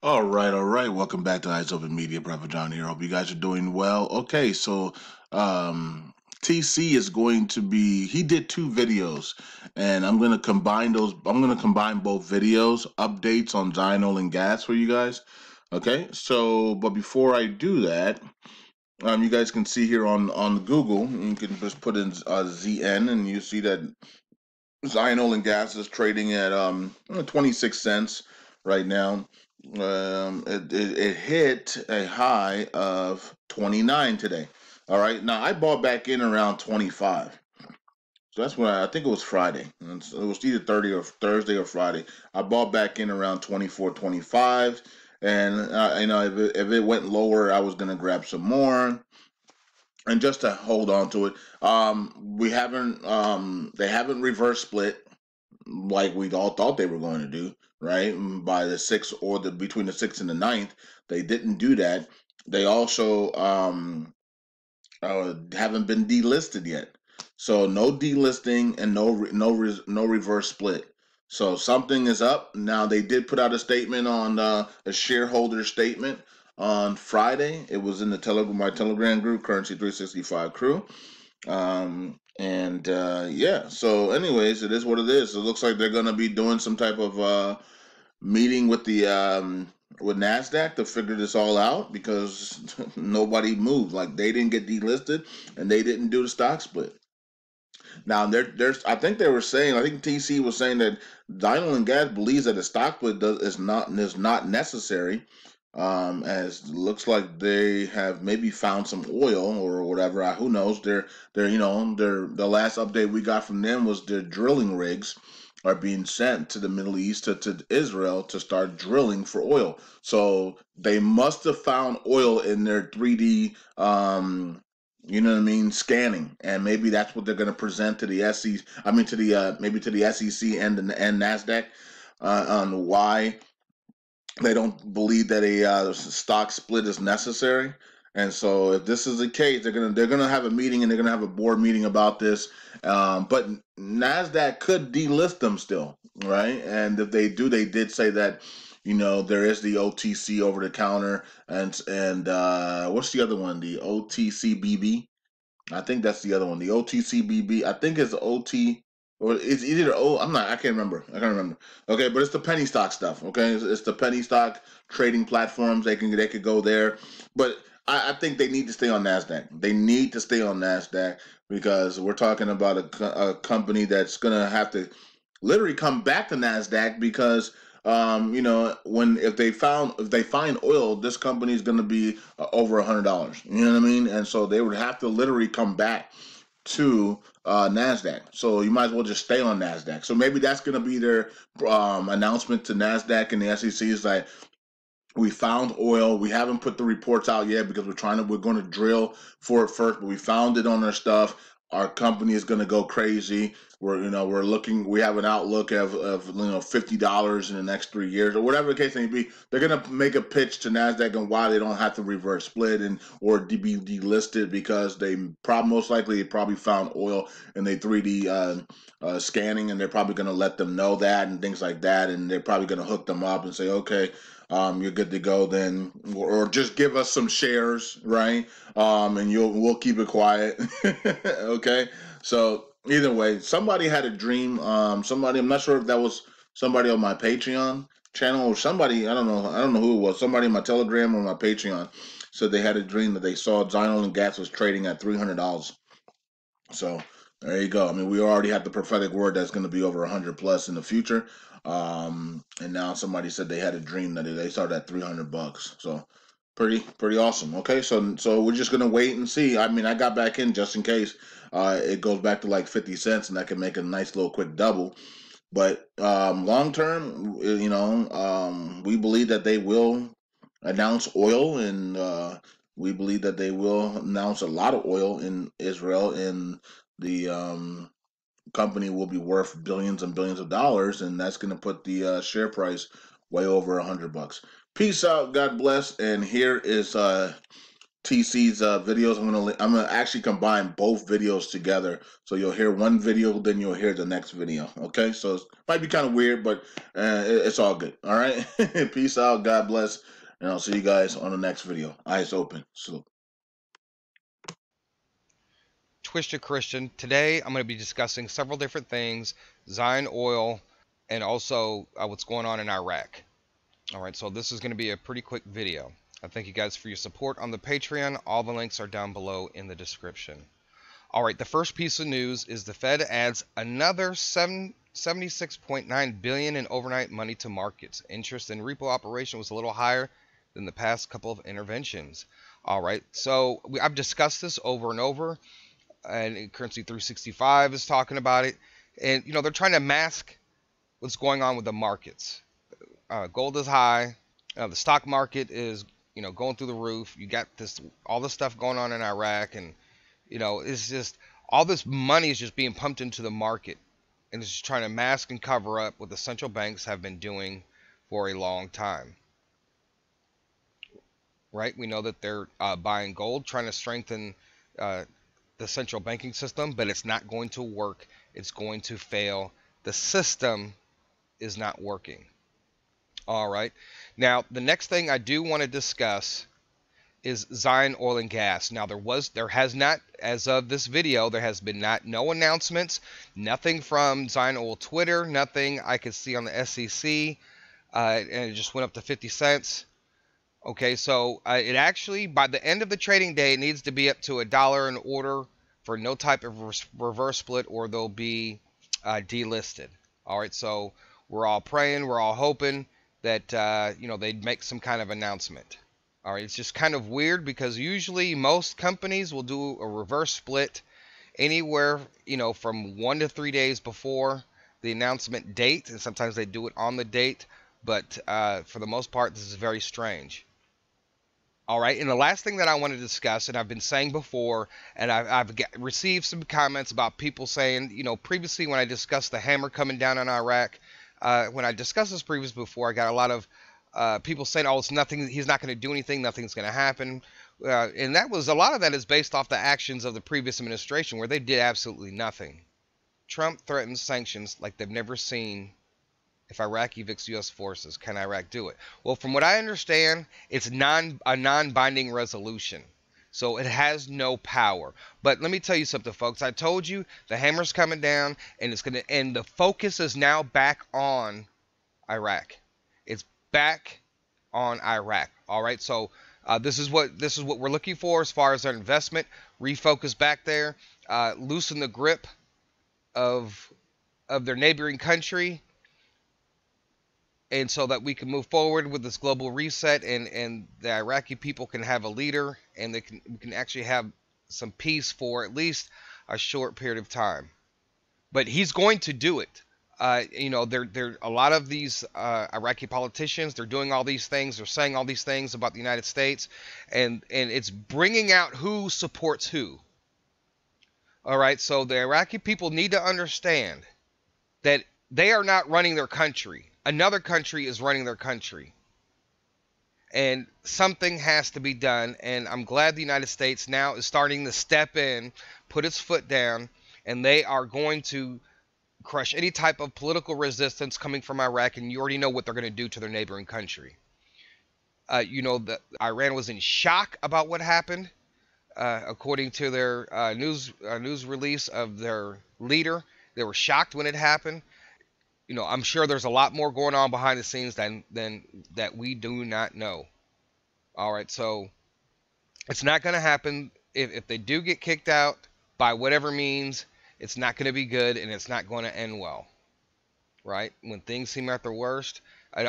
All right. Welcome back to Eyes Open Media. Brother John here. Hope you guys are doing well. Okay, so um, TC is going to be. He did two videos, and I'm going to combine those. I'm going to combine both videos, updates on Zion Oil and Gas for you guys. Okay, so but before I do that, you guys can see here on Google. You can just put in ZN, and you see that Zion Oil and Gas is trading at 26 cents right now. It hit a high of 29 today. All right. Now I bought back in around 25. So that's when I think it was Friday. It was either 30 or Thursday or Friday. I bought back in around 24, 25. And if it went lower, I was gonna grab some more. And just to hold on to it, we haven't they haven't reverse split like we all thought they were going to do, right? By the sixth or the between the sixth and the ninth, they didn't do that. They also haven't been delisted yet, so no delisting and no reverse split. So something is up now. They did put out a statement on a shareholder statement on Friday. It was in the my Telegram group, Currency 365 Crew. Yeah, so anyways, it is what it is. It looks like they're going to be doing some type of meeting with the with Nasdaq to figure this all out because nobody moved. Like they didn't get delisted and they didn't do the stock split. Now there's I think they were saying, I think TC was saying that Dyno and Gas believes that the stock split is not necessary. As looks like they have maybe found some oil or whatever. Who knows? The last update we got from them was their drilling rigs are being sent to the Middle East to Israel to start drilling for oil. So they must have found oil in their 3D you know what I mean, scanning, and maybe that's what they're going to present to the SEC. I mean, to the maybe to the SEC and Nasdaq on why they don't believe that a stock split is necessary. And so, if this is the case, they're gonna have a meeting and they're gonna have a board meeting about this. But Nasdaq could delist them still, right? And if they do, they did say that there is the OTC over the counter and what's the other one? The OTCBB. I think that's the other one. The OTCBB. I think it's OT or it's either O. I'm not. I can't remember. I can't remember. Okay, but it's the penny stock stuff. Okay, it's the penny stock trading platforms. They could go there, but I think they need to stay on Nasdaq. They need to stay on Nasdaq because we're talking about a company that's gonna have to literally come back to Nasdaq because when if they find oil, this company is going to be over $100. You know what I mean? And so they would have to literally come back to Nasdaq. So you might as well just stay on Nasdaq. So maybe that's going to be their announcement to Nasdaq and the SEC is like, we found oil. We haven't put the reports out yet because we're going to drill for it first, but we found it on our stuff. Our company is going to go crazy. We have an outlook of $50 in the next 3 years or whatever the case may be. They're going to make a pitch to Nasdaq on why they don't have to reverse split or be delisted because most likely they probably found oil in the 3D scanning, and they're probably going to let them know that and things like that, and they're probably going to hook them up and say, okay, you're good to go then, or just give us some shares, right? And we'll keep it quiet. Okay. So either way, somebody had a dream. I'm not sure if that was somebody on my Patreon channel or somebody. I don't know who it was. Somebody on my Telegram or my Patreon said they had a dream that they saw Zion and Gas was trading at $300. So there you go. I mean, we already have the prophetic word that's going to be over 100 plus in the future. And now somebody said they had a dream that they started at $300. So pretty awesome. Okay, so we're just gonna wait and see. I mean, I got back in just in case it goes back to like 50 cents, and I can make a nice little quick double. But long term, we believe that they will announce oil, and we believe that they will announce a lot of oil in Israel, and the company will be worth billions and billions of dollars, and that's going to put the share price way over $100. Peace out, God bless, and here is TC's videos. I'm gonna actually combine both videos together, so you'll hear one video, then you'll hear the next video. Okay, so it might be kind of weird, but it's all good. All right, peace out, God bless, and I'll see you guys on the next video. Eyes open. So. Twisted Christian. Today I'm going to be discussing several different things, Zion Oil, and also what's going on in Iraq. Alright, so this is going to be a pretty quick video. I thank you guys for your support on the Patreon. All the links are down below in the description. Alright, the first piece of news is the Fed adds another $76.9 billion in overnight money to markets. Interest in repo operation was a little higher than the past couple of interventions. Alright, so I've discussed this over and over, and Currency 365 is talking about it. And, you know, they're trying to mask what's going on with the markets. Gold is high. The stock market is, you know, going through the roof. You got all this stuff going on in Iraq, and, you know, it's just all this money is just being pumped into the market, and it's just trying to mask and cover up what the central banks have been doing for a long time. Right? We know that they're buying gold, trying to strengthen the central banking system, but it's not going to work. It's going to fail. The system is not working. All right. Now, the next thing I do want to discuss is Zion Oil and Gas. Now, there has not, as of this video, there has been no announcements, nothing from Zion Oil Twitter, nothing I could see on the SEC, and it just went up to 50 cents. Okay, so it actually, by the end of the trading day, it needs to be up to $1 in order for no type of reverse split, or they'll be delisted. All right, so we're all praying, we're all hoping that you know, they'd make some kind of announcement. All right, it's just kind of weird because usually most companies will do a reverse split anywhere, you know, from 1 to 3 days before the announcement date, and sometimes they do it on the date, but for the most part, this is very strange. All right, and the last thing that I want to discuss, and I've been saying before, and I've received some comments about people saying, you know, previously when I discussed the hammer coming down on Iraq, when I discussed this previously before, I got a lot of people saying, oh, it's nothing, he's not going to do anything, nothing's going to happen. And a lot of that is based off the actions of the previous administration, where they did absolutely nothing. Trump threatens sanctions like they've never seen. If Iraq evicts U.S. forces, can Iraq do it? Well, from what I understand, it's a non-binding resolution. So it has no power. But let me tell you something, folks. I told you the hammer's coming down, and the focus is now back on Iraq. It's back on Iraq. All right. So this is what we're looking for as far as our investment. Refocus back there. Loosen the grip of their neighboring country, and so that we can move forward with this global reset, and the Iraqi people can have a leader, and we can actually have some peace for at least a short period of time. But he's going to do it. You know, a lot of these Iraqi politicians, they're doing all these things, they're saying all these things about the United States, and it's bringing out who supports who. All right, so the Iraqi people need to understand that they are not running their country. Another country is running their country. And something has to be done. And I'm glad the United States now is starting to step in, put its foot down, and they are going to crush any type of political resistance coming from Iraq. And you already know what they're going to do to their neighboring country. You know that Iran was in shock about what happened, according to their news release of their leader. They were shocked when it happened. You know, I'm sure there's a lot more going on behind the scenes than that we do not know. All right, so it's not going to happen. If they do get kicked out by whatever means, it's not going to be good, and it's not going to end well. Right? When things seem at their worst,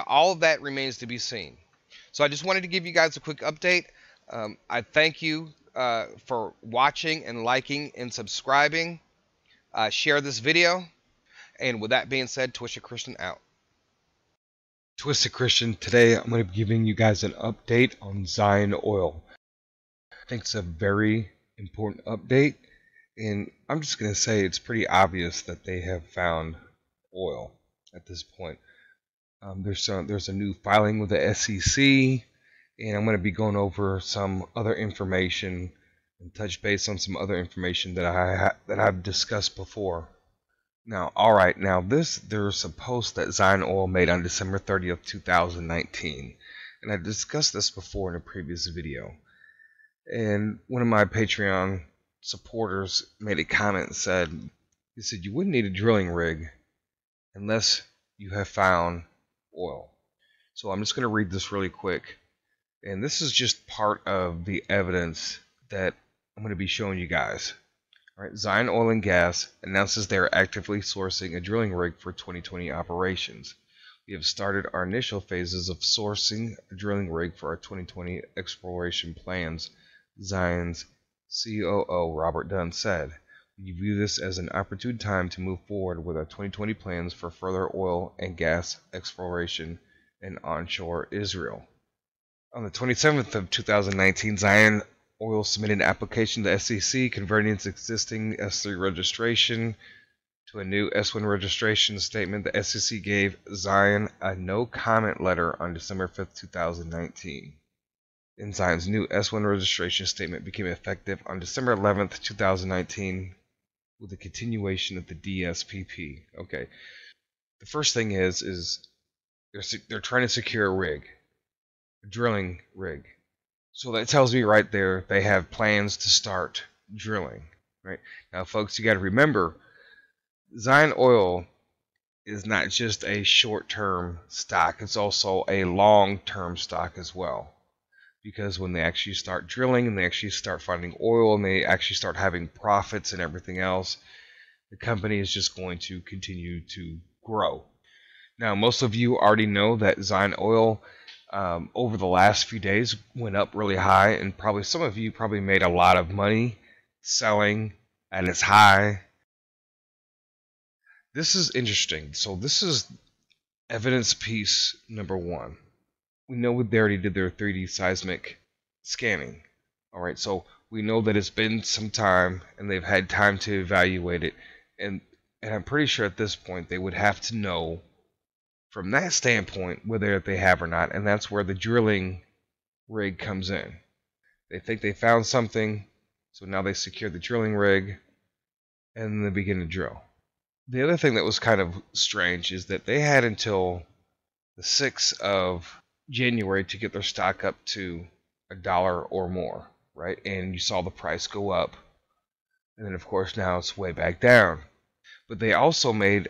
all of that remains to be seen. So I just wanted to give you guys a quick update. I thank you for watching and liking and subscribing. Share this video. And with that being said, Twisted Christian out. Twisted Christian, today I'm going to be giving you guys an update on Zion Oil. I think it's a very important update, and I'm just going to say it's pretty obvious that they have found oil at this point. There's a new filing with the SEC, and I'm going to be going over some other information and touch base on some other information that I've discussed before. Now, all right, now there's a post that Zion Oil made on December 30th, 2019, and I discussed this before in a previous video. And one of my Patreon supporters made a comment and said, he said, you wouldn't need a drilling rig unless you have found oil. So I'm just going to read this really quick. And this is just part of the evidence that I'm going to be showing you guys. All right, Zion Oil and Gas announces they are actively sourcing a drilling rig for 2020 operations. We have started our initial phases of sourcing a drilling rig for our 2020 exploration plans, Zion's COO Robert Dunn said. We view this as an opportune time to move forward with our 2020 plans for further oil and gas exploration in onshore Israel. On the 27th of 2019, Zion Oil submitted an application to the SEC converting its existing S3 registration to a new S1 registration statement. The SEC gave Zion a no-comment letter on December 5th, 2019. And Zion's new S1 registration statement became effective on December 11th, 2019 with the continuation of the DSPP. Okay. The first thing is they're trying to secure a rig. Drilling rig. So that tells me right there they have plans to start drilling. Right now, folks, you got to remember, Zion Oil is not just a short-term stock; it's also a long-term stock as well. Because when they actually start drilling and they actually start finding oil and they actually start having profits and everything else, the company is just going to continue to grow. Now, most of you already know that Zion Oil over the last few days went up really high, and probably some of you probably made a lot of money selling at its high. This is interesting. So this is evidence piece number one. We know they already did their 3D seismic scanning. All right, so we know that it's been some time and they've had time to evaluate it, and I'm pretty sure at this point they would have to know from that standpoint whether they have or not, and that's where the drilling rig comes in. They think they found something, so now they secure the drilling rig and they begin to drill. The other thing that was kind of strange is that they had until the 6th of January to get their stock up to $1 or more, right? And you saw the price go up, and then of course now it's way back down. But they also made,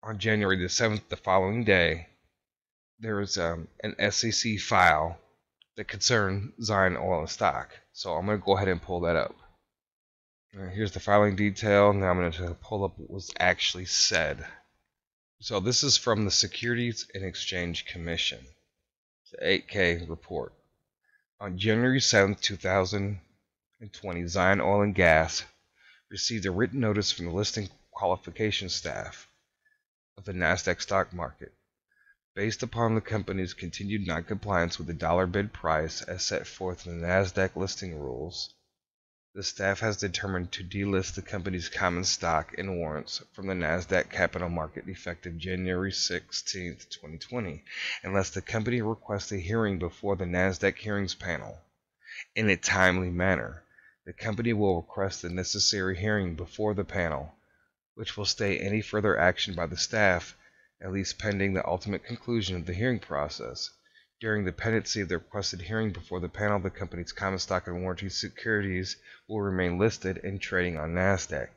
on January the 7th, the following day, there was an SEC file that concerned Zion Oil and stock. So I'm going to go ahead and pull that up. Here's the filing detail. Now I'm going to pull up what was actually said. So this is from the Securities and Exchange Commission. It's an 8K report. On January 7th, 2020, Zion Oil and Gas received a written notice from the listing qualification staff of the NASDAQ stock market. Based upon the company's continued non-compliance with the dollar bid price as set forth in the NASDAQ listing rules, the staff has determined to delist the company's common stock and warrants from the NASDAQ capital market effective January 16, 2020, unless the company requests a hearing before the NASDAQ hearings panel. In a timely manner, the company will request the necessary hearing before the panel, which will stay any further action by the staff, at least pending the ultimate conclusion of the hearing process. During the pendency of the requested hearing before the panel, the company's common stock and warranty securities will remain listed and trading on NASDAQ.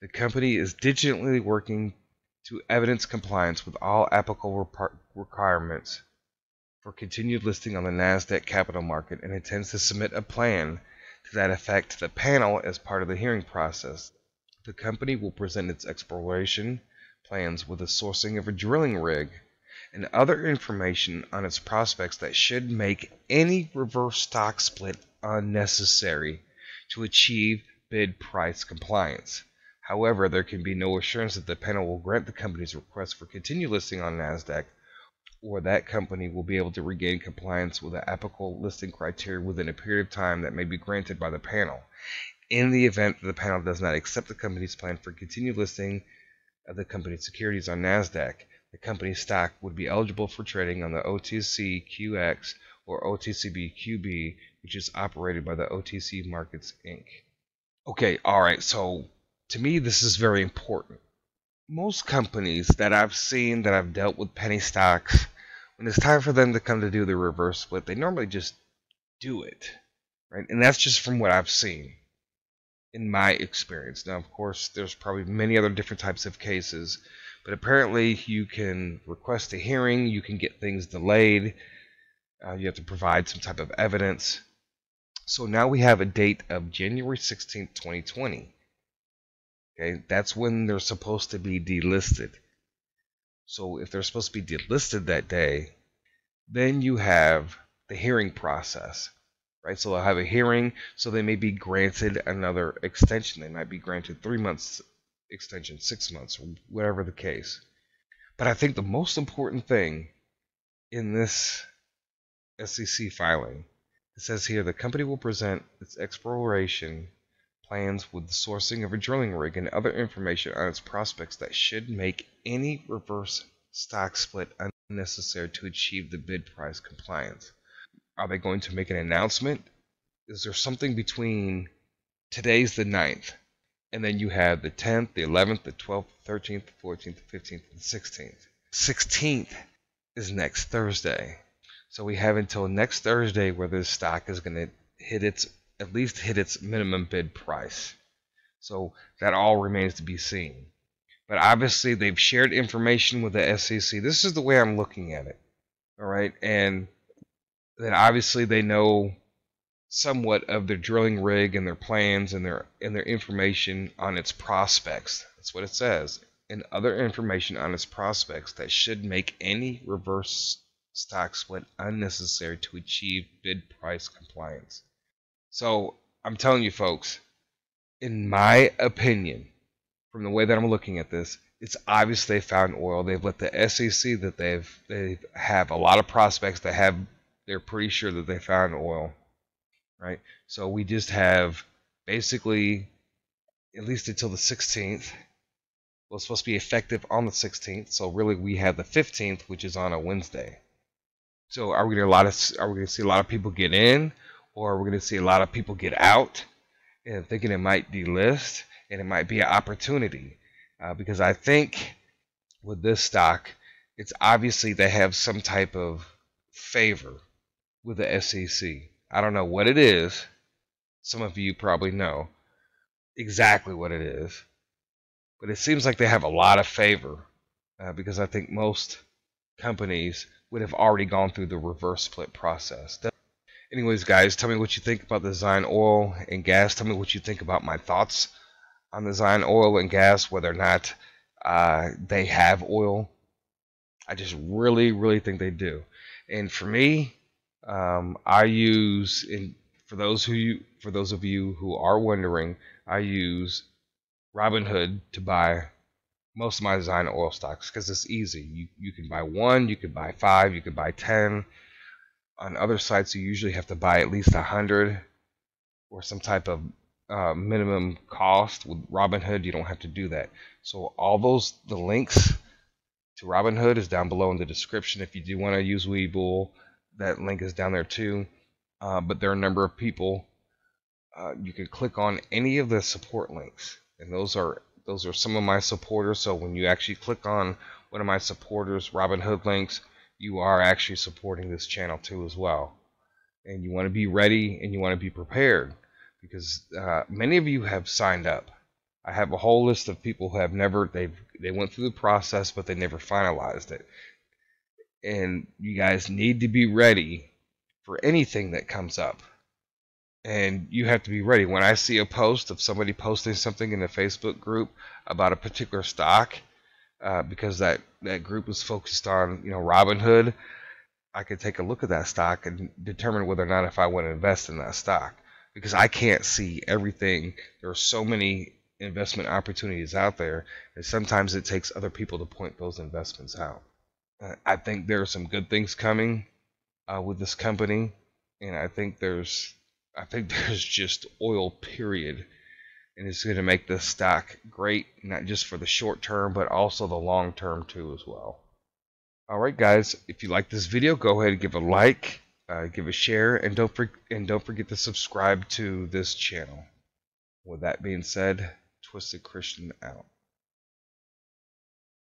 The company is diligently working to evidence compliance with all applicable requirements for continued listing on the NASDAQ capital market and intends to submit a plan to that effect to the panel as part of the hearing process. The company will present its exploration plans with the sourcing of a drilling rig and other information on its prospects that should make any reverse stock split unnecessary to achieve bid price compliance. However, there can be no assurance that the panel will grant the company's request for continued listing on NASDAQ, or that company will be able to regain compliance with the applicable listing criteria within a period of time that may be granted by the panel. In the event that the panel does not accept the company's plan for continued listing of the company's securities on NASDAQ, the company's stock would be eligible for trading on the OTCQX or OTCQB, which is operated by the OTC Markets Inc. Okay, alright, so to me this is very important. Most companies that I've seen that I've dealt with penny stocks, when it's time for them to come to do the reverse split, they normally just do it, right? And that's just from what I've seen in my experience. Now, of course, there's probably many other different types of cases, but apparently you can request a hearing, you can get things delayed, you have to provide some type of evidence. So now we have a date of January 16th, 2020. Okay, that's when they're supposed to be delisted. So if they're supposed to be delisted that day, then you have the hearing process, right? So they'll have a hearing, so they may be granted another extension. They might be granted 3 months extension, 6 months, or whatever the case. But I think the most important thing in this SEC filing, it says here, the company will present its exploration plans with the sourcing of a drilling rig and other information on its prospects that should make any reverse stock split unnecessary to achieve the bid price compliance. Are they going to make an announcement? Is there something between today's the 9th, and then you have the 10th, the 11th, the 12th, 13th, the 14th, the 15th, and the 16th. 16th is next Thursday. So we have until next Thursday where this stock is going to at least hit its minimum bid price. So that all remains to be seen. But obviously they've shared information with the SEC. This is the way I'm looking at it. All right, and then obviously they know somewhat of their drilling rig and their plans and their information on its prospects. That's what it says. And other information on its prospects that should make any reverse stock split unnecessary to achieve bid price compliance. So I'm telling you folks, in my opinion, from the way that I'm looking at this, it's obvious they found oil. They've let the SEC that they have a lot of prospects that they're pretty sure that they found oil, right? So we just have basically at least until the 16th. Well, it's supposed to be effective on the 16th, so really we have the 15th, which is on a Wednesday. So are we going to see a lot of people get in, or are we going to see a lot of people get out and thinking it might delist and it might be an opportunity? Because I think with this stock, it's obviously they have some type of favor with the SEC. I don't know what it is. Some of you probably know exactly what it is. But it seems like they have a lot of favor because I think most companies would have already gone through the reverse split process. Anyways, guys, tell me what you think about the Zion Oil and Gas. Tell me what you think about my thoughts on the Zion Oil and Gas, whether or not they have oil. I just really think they do. And for me, I use, for those of you who are wondering, I use Robinhood to buy most of my Zion Oil stocks because it's easy. You can buy 1, you can buy 5, you can buy 10. On other sites, you usually have to buy at least 100 or some type of minimum cost. With Robinhood, you don't have to do that. So the links to Robinhood is down below in the description. If you do want to use Webull, that link is down there too. But there are a number of people. You can click on any of the support links, and those are some of my supporters. So when you actually click on one of my supporters Robinhood links, you are actually supporting this channel too as well. And you want to be ready and you want to be prepared because many of you have signed up. I have a whole list of people who have they went through the process but they never finalized it. And you guys need to be ready for anything that comes up. And you have to be ready. When I see a post of somebody posting something in a Facebook group about a particular stock, because that group is focused on Robinhood, I could take a look at that stock and determine whether or not if I want to invest in that stock. Because I can't see everything. There are so many investment opportunities out there, and sometimes it takes other people to point those investments out. I think there are some good things coming with this company, and I think there's just oil, period. And it's going to make this stock great, not just for the short term, but also the long term too as well. Alright guys, if you like this video, go ahead and give a like, give a share, and don't forget to subscribe to this channel. With that being said, Twisted Christian out.